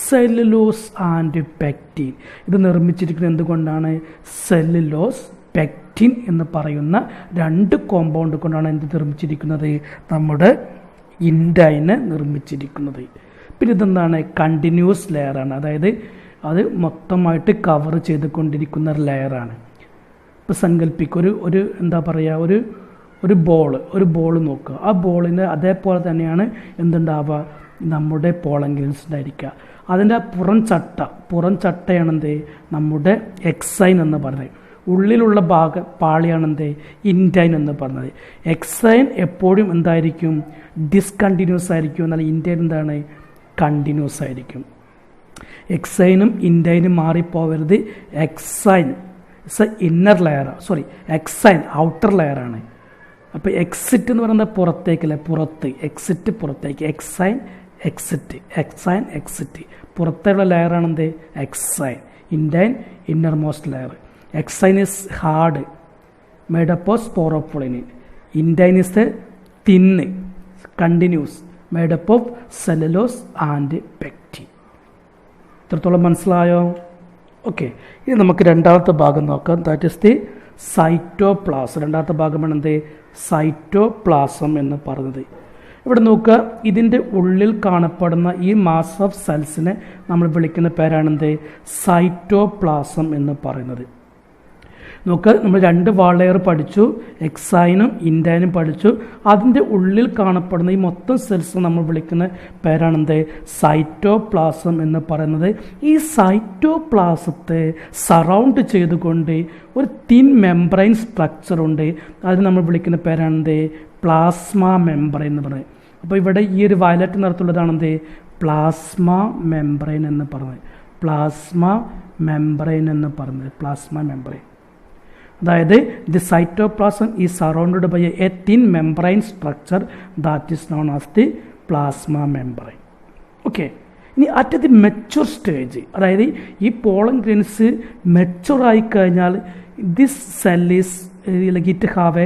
സെല്ലുലോസ് ആൻഡ് പെക്റ്റീൻ. ഇത് നിർമ്മിച്ചിരിക്കുന്നത് എന്തുകൊണ്ടാണ്? സെല്ലുലോസ്, പെക്റ്റിൻ എന്ന് പറയുന്ന 2 കോമ്പൗണ്ട് കൊണ്ടാണ് എന്ത് നിർമ്മിച്ചിരിക്കുന്നത്? നമ്മുടെ ഇൻഡൈനെ നിർമ്മിച്ചിരിക്കുന്നത്. പിന്നെ ഇതെന്താണ്? കണ്ടിന്യൂസ് ലെയറാണ്. അതായത് അത് മൊത്തമായിട്ട് കവർ ചെയ്തുകൊണ്ടിരിക്കുന്ന ഒരു ലെയറാണ്. ഇപ്പോൾ സങ്കല്പിക്കുക, ഒരു എന്താ പറയുക, ഒരു ബോൾ നോക്കുക. ആ ബോളിന് അതേപോലെ തന്നെയാണ് എന്തുണ്ടാവുക? നമ്മുടെ പോളൻ ഗ്രെയിൻസ് ഉണ്ടായിരിക്കുക. അതിൻ്റെ പുറം ചട്ടയാണെന്ത് നമ്മുടെ എക്സൈൻ എന്ന് പറയുന്നത്. ഉള്ളിലുള്ള പാളിയാണെന്ത് ഇൻറ്റൈൻ എന്ന് പറഞ്ഞത്. എക്സൈൻ എപ്പോഴും എന്തായിരിക്കും ഡിസ്കണ്ടിന്യൂസ് ആയിരിക്കും, എന്നാൽ ഇൻറ്റൈൻ എന്താണ് കണ്ടിന്യൂസ് ആയിരിക്കും. എക്സൈനും ഇൻറ്റൈനും മാറിപ്പോവരുത്. എക്സൈൻ ഇന്നർ ലെയർ, എക്സൈൻ ഔട്ടർ ലെയറാണ്. അപ്പോൾ എക്സിറ്റ് എന്ന് പറയുന്നത് പുറത്തേക്കല്ലേ, എക്സിറ്റ് പുറത്തേക്ക്, എക്സൈൻ എക്സിറ്റ് പുറത്തേക്കുള്ള ലെയറാണ് എന്ത് exine. Intine innermost layer. Exine is hard made up of sporopollenin. Intine is thin continuous made up of cellulose and pectin. ഇത്രത്തോളം മനസ്സിലായോ? ഓക്കെ, ഇനി നമുക്ക് രണ്ടാമത്തെ ഭാഗം നോക്കാം. That is the cytoplasm. രണ്ടാമത്തെ ഭാഗമാണ് എന്ത് സൈറ്റോപ്ലാസം എന്ന് പറയുന്നത്. ഇവിടെ നോക്കുക, ഇതിൻ്റെ ഉള്ളിൽ കാണപ്പെടുന്ന ഈ മാസ് ഓഫ് സെൽസിനെ നമ്മൾ വിളിക്കുന്ന പേരാണെന്ത് സൈറ്റോപ്ലാസം എന്ന് പറയുന്നത്. നോക്കുക, നമ്മൾ 2 വാൾ ലെയർ പഠിച്ചു, എക്സൈനും ഇൻറ്റൈനും പഠിച്ചു. അതിൻ്റെ ഉള്ളിൽ കാണപ്പെടുന്ന ഈ മൊത്തം സെൽസ് നമ്മൾ വിളിക്കുന്ന പേരാണെന്ത് സൈറ്റോപ്ലാസം എന്ന് പറയുന്നത്. ഈ സൈറ്റോപ്ലാസത്തെ സറൗണ്ട് ചെയ്തുകൊണ്ട് ഒരു തിൻ മെംബ്രെയിൻ സ്ട്രക്ചർ ഉണ്ട്. അത് നമ്മൾ വിളിക്കുന്ന പേരാണെന്ത് പ്ലാസ്മ മെംബ്രെയിൻ എന്ന് പറയുന്നത്. അപ്പോൾ ഇവിടെ ഈ ഒരു വയലറ്റ് നിറത്തുള്ളതാണെന്ത് പ്ലാസ്മ മെംബ്രെയിൻ എന്ന് പറയുന്നത്. Plasma membrane. അതായത് the cytoplasm is surrounded by a thin membrane structure that is known as the plasma membrane. Okay, ഇനി അറ്റ് ദി മെച്യൂർ സ്റ്റേജ്, അതായത് ഈ പോളൻ ഗ്രെയിൻസ് മെച്യൂർ ആയി കഴിഞ്ഞാൽ this cell is it have a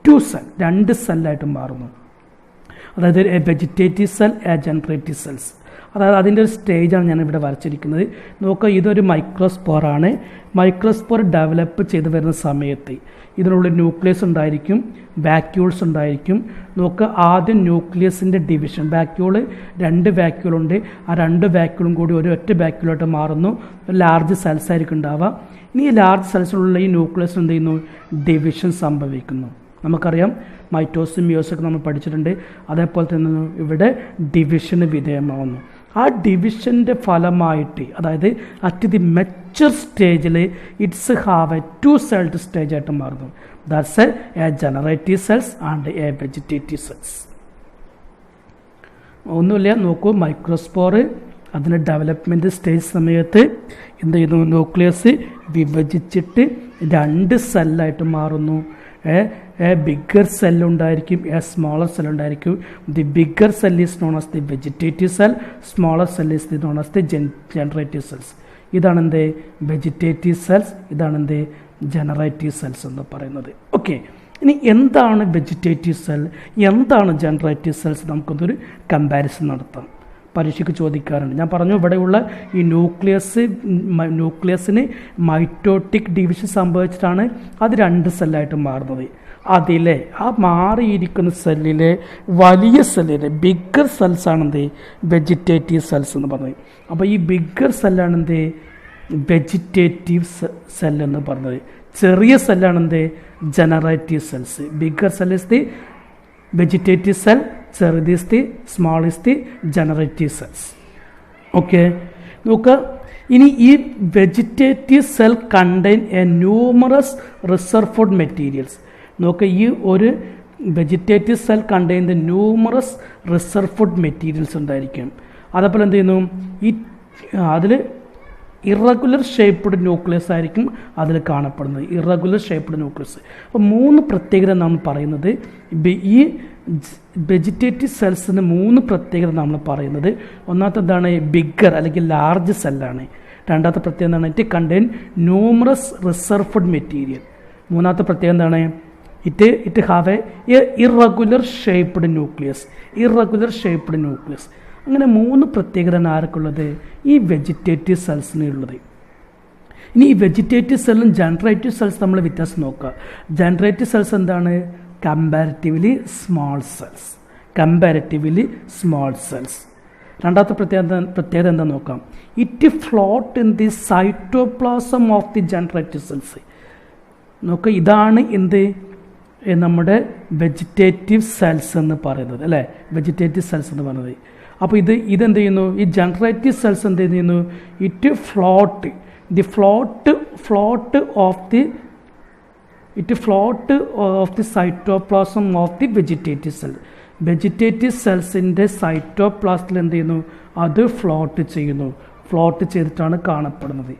2 cell, 2 സെല്ലായിട്ട് മാറുന്നു. അതായത് a vegetative cell, a generative cells. അതായത് അതിൻ്റെ ഒരു സ്റ്റേജാണ് ഞാൻ ഇവിടെ വരച്ചിരിക്കുന്നത്. നോക്കുക, ഇതൊരു മൈക്രോസ്പോറാണ്. മൈക്രോസ്പോർ ഡെവലപ്പ് ചെയ്ത് വരുന്ന സമയത്ത് ഇതിനുള്ളിൽ ന്യൂക്ലിയസ് ഉണ്ടായിരിക്കും, വാക്യൂൾസ് ഉണ്ടായിരിക്കും. നോക്കുക, ആദ്യം ന്യൂക്ലിയസിൻ്റെ ഡിവിഷൻ, വാക്യൂള് 2 വാക്യൂളുണ്ട്. ആ 2 വാക്യൂളും കൂടി ഒറ്റ വാക്യൂളായിട്ട് മാറുന്നു. ലാർജ് സെൽസ് ആയിരിക്കും ഉണ്ടാവുക. ഇനി ഈ ലാർജ് സെൽസിലുള്ള ഈ ന്യൂക്ലിയസ് എന്ത് ചെയ്യുന്നു ഡിവിഷൻ സംഭവിക്കുന്നു. നമുക്കറിയാം മൈറ്റോസും മിയോസൊക്കെ നമ്മൾ പഠിച്ചിട്ടുണ്ട്. അതേപോലെ തന്നെ ഇവിടെ ഡിവിഷന് വിധേയമാവുന്നു. ആ ഡിവിഷൻ്റെ ഫലമായിട്ട്, അതായത് അറ്റ് ദി മെച്യൂർ സ്റ്റേജിൽ it's have a 2 celled stage ആയിട്ട് മാറുന്നു. That's A generative cells and A vegetative cells. ഒന്നുമില്ല, നോക്കൂ, മൈക്രോസ്പോർ അതിൻ്റെ ഡെവലപ്മെൻറ്റ് സ്റ്റേജ് സമയത്ത് എന്ത് ചെയ്യുന്നു, ന്യൂക്ലിയസ് വിഭജിച്ചിട്ട് 2 സെല്ലായിട്ട് മാറുന്നു. എ ബിഗ്ഗർ സെൽ ഉണ്ടായിരിക്കും, എ സ്മോളർ സെൽ ഉണ്ടായിരിക്കും. The bigger cell is known as the vegetative cell, smaller cell is the non as the generative cells. ഇതാണ് എന്ത് വെജിറ്റേറ്റീവ് സെൽസ്, ഇതാണ് എന്ത് ജനറേറ്റീവ് സെൽസ് എന്ന് പറയുന്നത്. ഓക്കെ, ഇനി എന്താണ് വെജിറ്റേറ്റീവ് സെൽ, എന്താണ് ജനറേറ്റീവ് സെൽസ്? നമുക്കൊന്നൊരു കമ്പാരിസൺ നടത്താം. പരീക്ഷയ്ക്ക് ചോദിക്കാറുണ്ട്. ഞാൻ പറഞ്ഞു, ഇവിടെയുള്ള ഈ ന്യൂക്ലിയസിന് മൈറ്റോട്ടിക് ഡിവിഷൻ സംഭവിച്ചിട്ടാണ് അത് 2 സെല്ലായിട്ട് മാറുന്നത്. അതിലെ ആ മാറിയിരിക്കുന്ന സെല്ലിലെ വലിയ സെല്ലിലെ ബിഗ്ഗർ സെൽസ് ആണെന്ത് വെജിറ്റേറ്റീവ് സെൽസ് എന്ന് പറഞ്ഞത്. അപ്പോൾ ഈ ബിഗ്ഗർ സെല്ലാണെന്ത് വെജിറ്റേറ്റീവ് സെൽ എന്ന് പറഞ്ഞത്. ചെറിയ സെല്ലാണെന്ത് generative cells. Bigger cell is the vegetative cell, ചെറുത് is the small is the generative cells. Okay, നോക്കുക, ഇനി ഈ vegetative cell contain a numerous reserved materials. നോക്കുക, ഈ ഒരു vegetative cell contain the numerous reserved materials ഉണ്ടായിരിക്കും. അതേപോലെ എന്ത് ചെയ്യുന്നു, ഈ അതിൽ ഇറഗുലർ ഷേപ്പ്ഡ് ന്യൂക്ലിയസ് ആയിരിക്കും അതിൽ കാണപ്പെടുന്നത്. Irregular shaped nucleus. അപ്പോൾ 3 പ്രത്യേകത നമ്മൾ പറയുന്നത്, ഈ വെജിറ്റേറ്റീവ് സെൽസിന് 3 പ്രത്യേകത നമ്മൾ പറയുന്നത്. ഒന്നാമത്തെ എന്താണ്, ബിഗ്ഗർ അല്ലെങ്കിൽ ലാർജ് സെല്ലാണ്. രണ്ടാമത്തെ പ്രത്യേകത എന്താണ്, it contain numerous reserved material. മൂന്നാമത്തെ പ്രത്യേകത എന്താണ്, it have A irregular shaped nucleus. അങ്ങനെ 3 പ്രത്യേകതയാണ് ആർക്കുള്ളത്, ഈ വെജിറ്റേറ്റീവ് സെൽസിന് ഉള്ളത്. ഇനി ഈ വെജിറ്റേറ്റീവ് സെല്ലും ജനറേറ്റീവ് സെൽസ് നമ്മൾ വ്യത്യാസം നോക്കുക. ജനറേറ്റീവ് സെൽസ് എന്താണ്, കമ്പാരിറ്റീവ്ലി സ്മോൾ സെൽസ്. രണ്ടാമത്തെ പ്രത്യേകത എന്താ നോക്കാം, it float in the cytoplasm of the generative cells. നോക്കുക, ഇതാണ് എന്ത് നമ്മുടെ വെജിറ്റേറ്റീവ് സെൽസ് എന്ന് പറയുന്നത്, അല്ലേ, വെജിറ്റേറ്റീവ് സെൽസ് എന്ന് പറയുന്നത്. അപ്പോൾ ഇതെന്ത് ചെയ്യുന്നു, ഈ ജനറേറ്റീവ് സെൽസ് എന്ത് ചെയ്യുന്നു, it float of the cytoplasm of the vegetative cell. Vegetative സെൽസിൻ്റെ സൈറ്റോപ്ലാസത്തിൽ എന്ത് ചെയ്യുന്നു, അത് ഫ്ലോട്ട് ചെയ്തിട്ടാണ് കാണപ്പെടുന്നത്.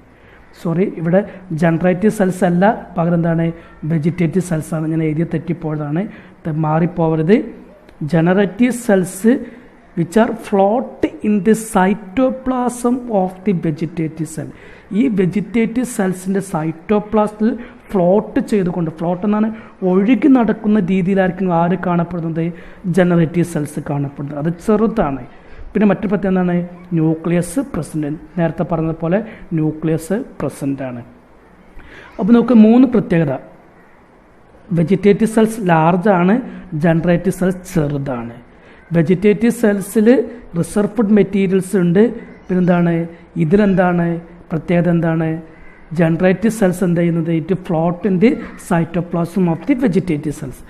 ഇവിടെ ജനറേറ്റീവ് സെൽസ് അല്ല, പകരം എന്താണ്, വെജിറ്റേറ്റീവ് സെൽസാണ്. ഞാൻ എഴുതിയ തെറ്റിപ്പോയതാണ്, മാറിപ്പോവരുത്. Generative cells which are float in the cytoplasm of the vegetative cell. ഈ വെജിറ്റേറ്റീവ് സെൽസിൻ്റെ സൈറ്റോപ്ലാസത്തിൽ ഫ്ലോട്ട് എന്നാണ് ഒഴുകി നടക്കുന്ന രീതിയിലായിരിക്കും ആര് കാണപ്പെടുന്നത്, ജനറേറ്റീവ് സെൽസ് കാണപ്പെടുന്നത്. അത് ചെറുതാണ്. പിന്നെ മറ്റു പ്രത്യേകത എന്താണ്, ന്യൂക്ലിയസ് പ്രസൻറ്റ്. നേരത്തെ പറഞ്ഞതുപോലെ ന്യൂക്ലിയസ് പ്രസൻ്റ് ആണ്. അപ്പോൾ നമുക്ക് 3 പ്രത്യേകത. വെജിറ്റേറ്റീവ് സെൽസ് ലാർജാണ്, ജനറേറ്റീവ് സെൽസ് ചെറുതാണ്. വെജിറ്റേറ്റീവ് സെൽസിൽ റിസർവ്ഡ് മെറ്റീരിയൽസ് ഉണ്ട്. പിന്നെന്താണ്, ഇതിലെന്താണ് പ്രത്യേകത, എന്താണ്, ജനറേറ്റീവ് സെൽസ് എന്ത് ചെയ്യുന്നത്, it float in the cytoplasm of the vegetative cells.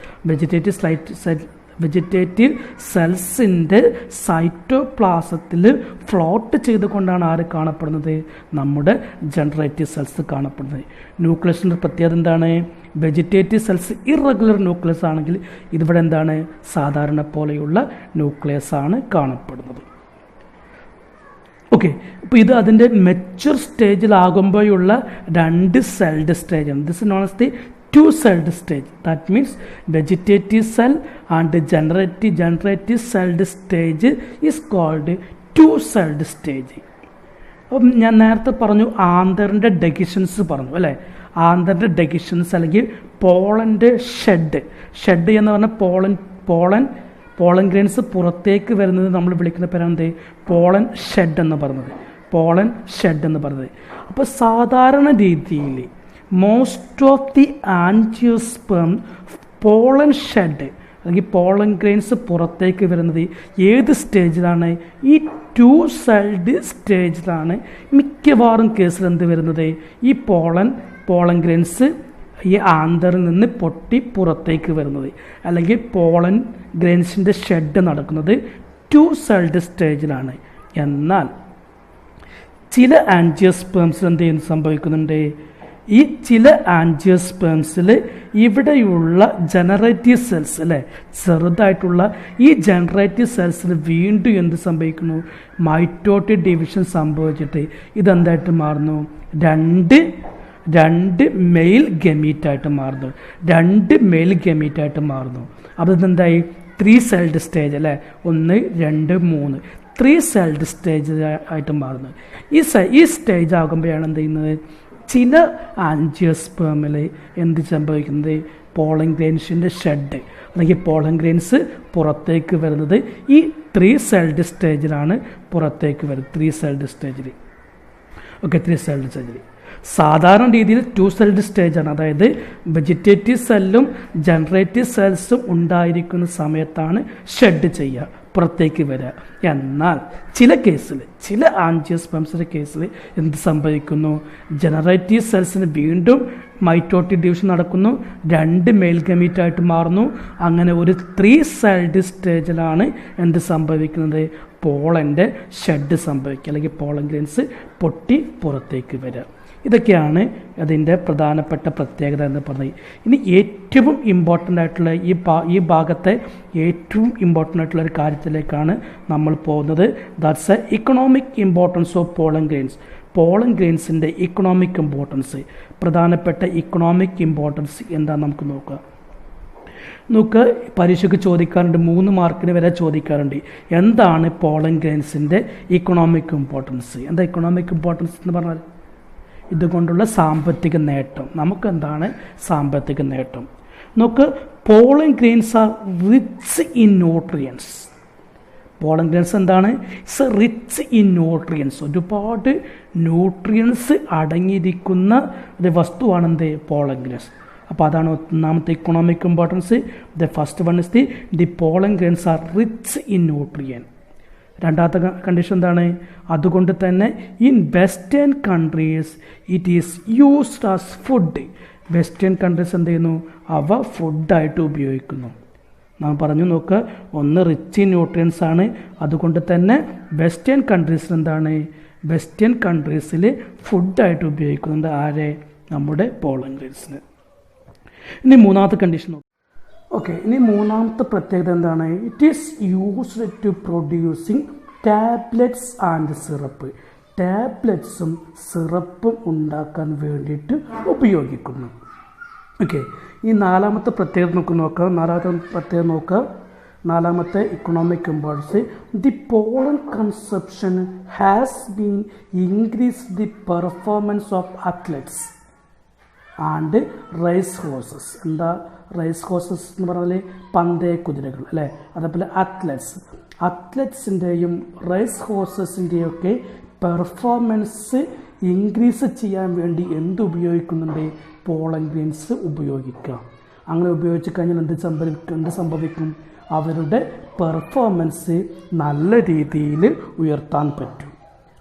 Vegetative സെൽസിൻ്റെ സൈറ്റോപ്ലാസത്തിൽ ഫ്ലോട്ട് ചെയ്തുകൊണ്ടാണ് ആര് കാണപ്പെടുന്നത്, നമ്മുടെ ജനറേറ്റീവ് സെൽസ് കാണപ്പെടുന്നത്. ന്യൂക്ലിയസിൻ്റെ പ്രത്യേകത എന്താണ്, വെജിറ്റേറ്റീവ് സെൽസ് ഇറഗുലർ ന്യൂക്ലിയസ് ആണെങ്കിൽ ഇതിവിടെ എന്താണ്, സാധാരണ പോലെയുള്ള ന്യൂക്ലിയസ് ആണ് കാണപ്പെടുന്നത്. ഓക്കെ, അപ്പോൾ ഇത് അതിൻ്റെ മെച്യൂർ സ്റ്റേജിലാകുമ്പോഴുള്ള 2 സെൽഡ് സ്റ്റേജാണ്. This is known as the 2-celled stage. That means vegetative cell and generative celled stage is called 2-celled stage. അപ്പം ഞാൻ നേരത്തെ പറഞ്ഞു ആന്തറിൻ്റെ ഡെഗിഷൻസ് പറഞ്ഞു അല്ലേ. ആന്തറിൻ്റെ ഡെഗിഷൻസ് അല്ലെങ്കിൽ പോളൻ്റെ ഷെഡ് എന്ന് പറഞ്ഞാൽ പോളൻ ഗ്രെയിൻസ് പുറത്തേക്ക് വരുന്നത് നമ്മൾ വിളിക്കുന്ന പേരാണ് പോളൻ ഷെഡ് എന്ന് പറയുന്നത്. അപ്പോൾ സാധാരണ രീതിയിൽ most of the angiosperm pollen shed അല്ലെങ്കിൽ പോളൻ ഗ്രെയിൻസ് പുറത്തേക്ക് വരുന്നത് ഏത് സ്റ്റേജിലാണ്, ഈ 2-celled സ്റ്റേജിലാണ് മിക്കവാറും കേസിൽ എന്ത് വരുന്നത്, ഈ പോളൻ ഗ്രെയിൻസ് ഈ ആന്തറിൽ നിന്ന് പൊട്ടി പുറത്തേക്ക് വരുന്നത്, അല്ലെങ്കിൽ പോളൻ ഗ്രെയിൻസിൻ്റെ ഷെഡ് നടക്കുന്നത് 2-celled സ്റ്റേജിലാണ്. എന്നാൽ ചില ആൻജിയോസ്പേംസിൽ എന്ത് സംഭവിക്കുന്നുണ്ട്, ഈ ചില ആൻജിയോസ്പേംസിൽ ഇവിടെയുള്ള ജനറേറ്റീവ് സെൽസ് അല്ലേ, ചെറുതായിട്ടുള്ള ഈ ജനറേറ്റീവ് സെൽസിൽ വീണ്ടും എന്ത് സംഭവിക്കുന്നു, മൈറ്റോട്ടിക് ഡിവിഷൻ സംഭവിച്ചിട്ട് ഇതെന്തായിട്ട് മാറുന്നു, രണ്ട് മെയിൽ ഗമീറ്റായിട്ട് മാറുന്നു. അപ്പോൾ ഇതെന്തായി, 3-celled സ്റ്റേജ് അല്ലേ, 1, 2, 3 3-celled സ്റ്റേജ് ആയിട്ട് മാറുന്നു. ഈ സ്റ്റേജ് ആകുമ്പോഴാണ് എന്ത് ചെയ്യുന്നത്, ചില ആൻജിയോസ്പേമിൽ എന്ത് സംഭവിക്കുന്നത്, പോളൻ ഗ്രെയിൻസിൻ്റെ ഷെഡ് അല്ലെങ്കിൽ പോളൻ ഗ്രെയിൻസ് പുറത്തേക്ക് വരുന്നത് ഈ 3-celled സ്റ്റേജിലാണ് പുറത്തേക്ക് വരുന്നത്. 3-celled സ്റ്റേജിൽ സാധാരണ രീതിയിൽ 2-celled സ്റ്റേജാണ്. അതായത് വെജിറ്റേറ്റീവ് സെല്ലും ജനറേറ്റീവ് സെൽസും ഉണ്ടായിരിക്കുന്ന സമയത്താണ് ഷെഡ് ചെയ്യുക, പുറത്തേക്ക് വരിക. എന്നാൽ ചില ആൻജിയോസ്പേംസിൻ്റെ കേസിൽ എന്ത് സംഭവിക്കുന്നു, ജനറേറ്റീവ് സെൽസിന് വീണ്ടും മൈറ്റോട്ടിക് ഡിവിഷൻ നടക്കുന്നു, 2 മെയിൽ ഗമീറ്റായിട്ട് മാറുന്നു. അങ്ങനെ ഒരു 3-celled സ്റ്റേജിലാണ് എന്ത് സംഭവിക്കുന്നത്, പോളൻ്റെ ഷെഡ് സംഭവിക്കുക അല്ലെങ്കിൽ പോളൻ ഗ്രെയിൻസ് പൊട്ടി പുറത്തേക്ക് വരിക. ഇതൊക്കെയാണ് അതിൻ്റെ പ്രധാനപ്പെട്ട പ്രത്യേകത എന്ന് പറഞ്ഞത്. ഇനി ഏറ്റവും ഇമ്പോർട്ടൻ്റ് ആയിട്ടുള്ള ഈ ഭാഗത്തെ ഏറ്റവും ഇമ്പോർട്ടൻ്റ് ആയിട്ടുള്ള ഒരു കാര്യത്തിലേക്കാണ് നമ്മൾ പോകുന്നത്. That's a economic importance of pollen grains. Pollen ഗ്രെയിൻസിൻ്റെ ഇക്കണോമിക് ഇമ്പോർട്ടൻസ്, പ്രധാനപ്പെട്ട ഇക്കണോമിക് ഇമ്പോർട്ടൻസ് എന്താണെന്ന് നമുക്ക് നോക്കാം. പരീക്ഷയ്ക്ക് ചോദിക്കാറുണ്ട്, 3 മാർക്കിന് വരെ ചോദിക്കാറുണ്ട്, എന്താണ് പോളൻ ഗ്രെയിൻസിൻ്റെ ഇക്കണോമിക് ഇമ്പോർട്ടൻസ്. എന്താ ഇക്കണോമിക് ഇമ്പോർട്ടൻസ് എന്ന് പറഞ്ഞാൽ, ഇതുകൊണ്ടുള്ള സാമ്പത്തിക നേട്ടം. നമുക്കെന്താണ് സാമ്പത്തിക നേട്ടം? Pollen grains are rich in nutrients. Pollen grains എന്താണ്, ഇറ്റ്സ് റിച്ച് ഇൻ ന്യൂട്രിയൻസ്. ഒരുപാട് ന്യൂട്രിയൻസ് അടങ്ങിയിരിക്കുന്ന ഒരു വസ്തുവാണ് എന്ത്, പോളൻ ഗ്രെയിൻസ്. അപ്പോൾ അതാണ് ഒന്നാമത്തെ economic importance. The first one is the pollen grains are rich in nutrient. രണ്ടാമത്തെ കണ്ടീഷൻ എന്താണ്, അതുകൊണ്ട് തന്നെ in western countries it is used as food. Western countries എന്ത് ചെയ്യുന്നു, അവ ഫുഡായിട്ട് ഉപയോഗിക്കുന്നു. നാം പറഞ്ഞു നോക്കുക, ഒന്ന് റിച്ച് ഇൻ ന്യൂട്രിയൻസ് ആണ്. അതുകൊണ്ട് തന്നെ വെസ്റ്റേൺ കൺട്രീസിൽ എന്താണ്, വെസ്റ്റേൺ കൺട്രീസിൽ ഫുഡായിട്ട് ഉപയോഗിക്കുന്നുണ്ട് ആരെ, നമ്മുടെ പോളൻ ഗ്രെയിൻസിന്. ഇനി മൂന്നാമത്തെ കണ്ടീഷൻ നോക്കാം. ഓക്കെ, ഇനി മൂന്നാമത്തെ പ്രത്യേകത എന്താണ്, it is used to producing tablets and syrup. ടാബ്ലറ്റ്സും സിറപ്പും ഉണ്ടാക്കാൻ വേണ്ടിയിട്ട് ഉപയോഗിക്കുന്നു. ഓക്കെ, ഈ നാലാമത്തെ പ്രത്യേകത നോക്കുക. നാലാമത്തെ economic importance, the pollen consumption has been increase the performance of athletes and race horses. എന്താ റേസ് ഹോഴ്സസ് എന്ന് പറഞ്ഞാൽ പന്തയ കുതിരകൾ അല്ലേ. അതേപോലെ അത്ലറ്റ്സിൻ്റെയും റേസ് ഹോഴ്സസിൻ്റെയും ഒക്കെ പെർഫോമൻസ് ഇൻക്രീസ് ചെയ്യാൻ വേണ്ടി എന്ത് ഉപയോഗിക്കുന്നുണ്ട്, പോളൻ ഗ്രെയിൻസ് ഉപയോഗിക്കുക. അങ്ങനെ ഉപയോഗിച്ച് കഴിഞ്ഞാൽ എന്ത് സംഭവിക്കും, അവരുടെ പെർഫോമൻസ് നല്ല രീതിയിൽ ഉയർത്താൻ പറ്റും.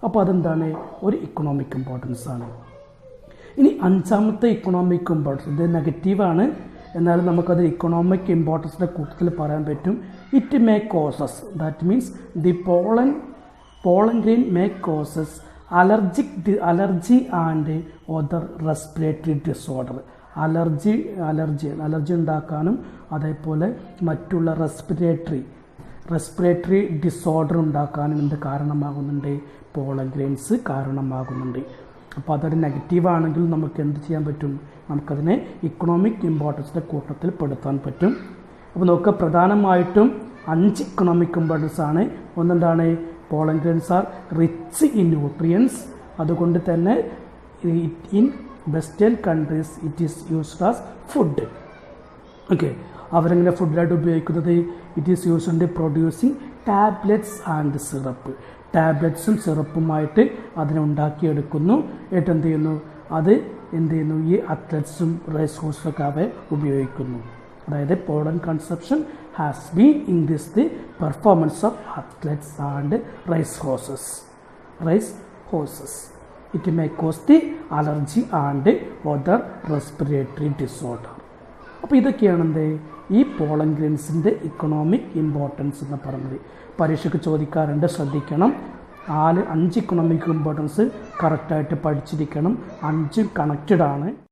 അപ്പോൾ അതെന്താണ്, ഒരു ഇക്കണോമിക് ഇമ്പോർട്ടൻസ് ആണ്. ഇനി അഞ്ചാമത്തെ ഇക്കണോമിക് ഇമ്പോർട്ടൻസ്, ഇത് നെഗറ്റീവാണ്, എന്നാലും നമുക്കത് ഇക്കണോമിക് ഇമ്പോർട്ടൻസിൻ്റെ കൂട്ടത്തിൽ പറയാൻ പറ്റും. It may causes, that means the pollen grain may causes allergy and other respiratory disorder. Allergy ഉണ്ടാക്കാനും അതേപോലെ മറ്റുള്ള റെസ്പിറേറ്ററി ഡിസോർഡർ ഉണ്ടാക്കാനും എന്ത് കാരണമാകുന്നുണ്ട്, പോളൻ ഗ്രെയിൻസ് കാരണമാകുന്നുണ്ട്. അപ്പോൾ അതൊരു നെഗറ്റീവാണെങ്കിൽ നമുക്ക് എന്ത് ചെയ്യാൻ പറ്റും, നമുക്കതിനെ ഇക്കണോമിക് ഇമ്പോർട്ടൻസിൻ്റെ കൂട്ടത്തിൽ പെടുത്താൻ പറ്റും. അപ്പോൾ നമുക്ക് പ്രധാനമായിട്ടും 5 ഇക്കണോമിക് ഇമ്പോർട്ടൻസ് ആണ്. ഒന്നെന്താണ്, pollen grains are rich in nutrients. അതുകൊണ്ട് തന്നെ in western countries it is used as food. Okay, അവരെങ്ങനെ ഫുഡായിട്ട് ഉപയോഗിക്കുന്നത്, it is used in producing tablets and syrup. ടാബ്ലറ്റ്സും സിറപ്പുമായിട്ട് അതിനെ ഉണ്ടാക്കിയെടുക്കുന്നു. എന്നിട്ട് എന്ത് ചെയ്യുന്നു, ഈ അത്ലറ്റ്സും റേസ് ഹോഴ്സൊക്കെ അവയെ ഉപയോഗിക്കുന്നു. അതായത് pollen consumption has been increase the performance of athletes and race horses. It may cause the allergy and other respiratory disorder. അപ്പോൾ ഇതൊക്കെയാണ് ഈ പോളൻ ഗ്രെയിൻസിൻ്റെ ഇക്കണോമിക് ഇമ്പോർട്ടൻസ് എന്ന് പറയുന്നത്. പരീക്ഷയ്ക്ക് ചോദിക്കാറുണ്ട്, ശ്രദ്ധിക്കണം. 5 ഇക്കണോമിക് ഇമ്പോർട്ടൻസ് കറക്റ്റായിട്ട് പഠിച്ചിരിക്കണം. 5 കണക്റ്റഡ് ആണ്.